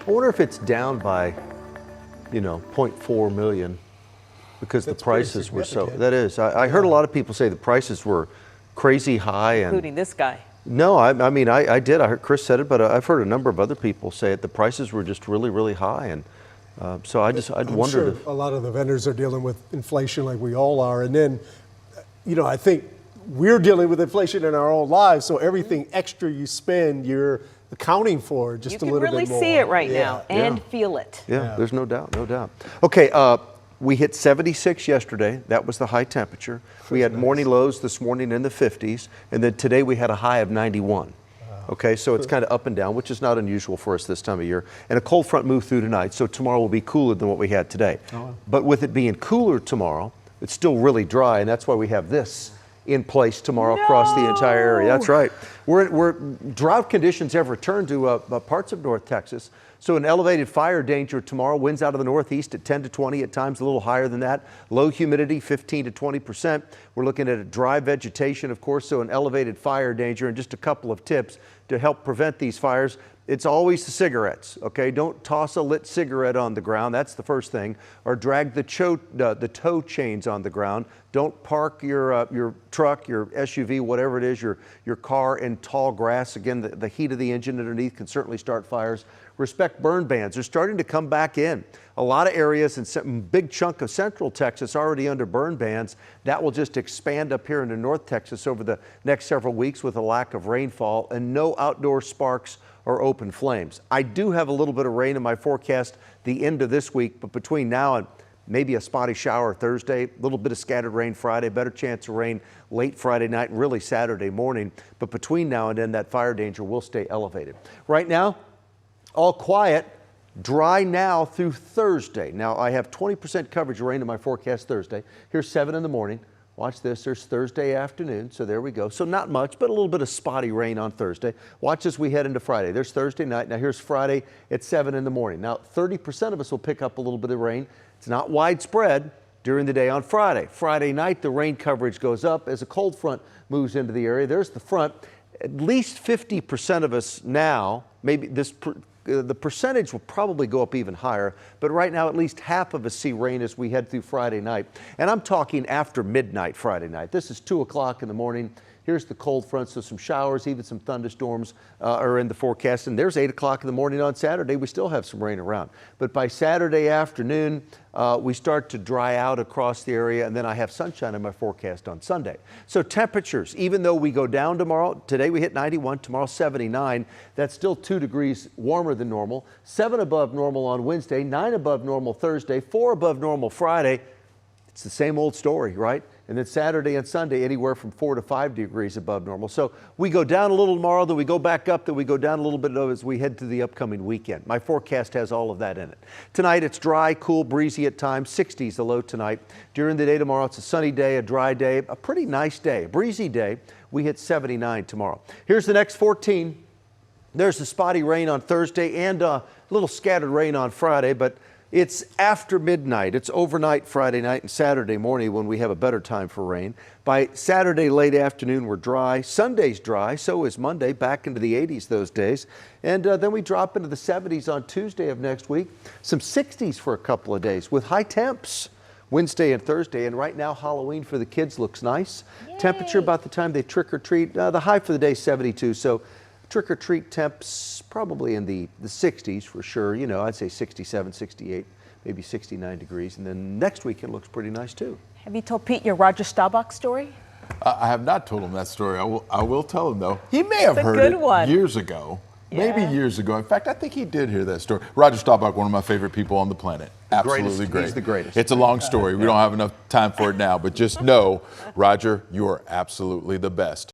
I wonder if it's down by, 0.4 million because the prices were so. That is. I heard a lot of people say the prices were crazy high. Including this guy. No, I mean, I did. I heard Chris said it, but I've heard a number of other people say it. The prices were just really, really high. And so I'd wondered sure if a lot of the vendors are dealing with inflation like we all are. And then, I think we're dealing with inflation in our own lives. So everything extra you spend, you're accounting for just a little bit more. You can really see it right now and feel it. Yeah, there's no doubt, no doubt. Okay, we hit 76 yesterday. That was the high temperature. We had morning lows this morning in the 50s, and then today we had a high of 91. Okay, so it's kind of up and down, which is not unusual for us this time of year. And a cold front moved through tonight, so tomorrow will be cooler than what we had today. But with it being cooler tomorrow, it's still really dry, and that's why we have this in place tomorrow across the entire area. That's right. We're drought conditions have returned to parts of North Texas. So an elevated fire danger tomorrow. Winds out of the northeast at 10 to 20, at times a little higher than that. Low humidity, 15 to 20%. We're looking at a dry vegetation, of course, so an elevated fire danger. And just a couple of tips to help prevent these fires. It's always the cigarettes, okay? Don't toss a lit cigarette on the ground. That's the first thing. Or drag the tow chains on the ground. Don't park your truck, your SUV, whatever it is, your car in tall grass. Again, the heat of the engine underneath can certainly start fires. Respect burn bans. They're starting to come back in. A lot of areas and some big chunk of central Texas already under burn bans. That will just expand up here into North Texas over the next several weeks with a lack of rainfall and no outdoor sparks or open flames. I do have a little bit of rain in my forecast the end of this week, but between now and maybe a spotty shower Thursday, a little bit of scattered rain Friday, better chance of rain late Friday night and really Saturday morning. But between now and then, that fire danger will stay elevated. Right now, all quiet, dry now through Thursday. Now, I have 20% coverage of rain in my forecast Thursday. Here's 7 in the morning. Watch this, there's Thursday afternoon, so there we go. So not much, but a little bit of spotty rain on Thursday. Watch as we head into Friday. There's Thursday night. Now here's Friday at 7 in the morning. Now 30% of us will pick up a little bit of rain. It's not widespread during the day on Friday. Friday night, the rain coverage goes up as a cold front moves into the area. There's the front. At least 50% of us now, maybe the percentage will probably go up even higher, but right now at least half of us see rain as we head through Friday night. And I'm talking after midnight Friday night. This is 2 o'clock in the morning. Here's the cold front, so some showers, even some thunderstorms are in the forecast. And there's 8 o'clock in the morning on Saturday. We still have some rain around. But by Saturday afternoon, we start to dry out across the area, and then I have sunshine in my forecast on Sunday. So temperatures, even though we go down tomorrow, today we hit 91, tomorrow 79, that's still 2 degrees warmer than normal. 7 above normal on Wednesday, 9 above normal Thursday, 4 above normal Friday. It's the same old story, right? And then Saturday and Sunday, anywhere from 4 to 5 degrees above normal. So we go down a little tomorrow, then we go back up, then we go down a little bit as we head to the upcoming weekend. My forecast has all of that in it. Tonight, it's dry, cool, breezy at times, 60s the low tonight. During the day tomorrow, it's a sunny day, a dry day, a pretty nice day, a breezy day. We hit 79 tomorrow. Here's the next 14. There's the spotty rain on Thursday and a little scattered rain on Friday, but it's after midnight. It's overnight Friday night and Saturday morning when we have a better time for rain. By Saturday late afternoon, we're dry. Sunday's dry. So is Monday, back into the 80s those days. And then we drop into the 70s on Tuesday of next week. Some 60s for a couple of days with high temps Wednesday and Thursday. And right now, Halloween for the kids looks nice. Yay. Temperature about the time they trick or treat. The high for the day, 72. So trick or treat temps probably in the 60s for sure. I'd say 67, 68, maybe 69 degrees. And then next weekend looks pretty nice too. Have you told Pete your Roger Staubach story? I have not told him that story. I will tell him though. He may have heard it years ago. Yeah. Maybe years ago. In fact, I think he did hear that story. Roger Staubach, one of my favorite people on the planet. Absolutely great. He's the greatest. It's a long story. We don't have enough time for it now, but just know, Roger, you are absolutely the best.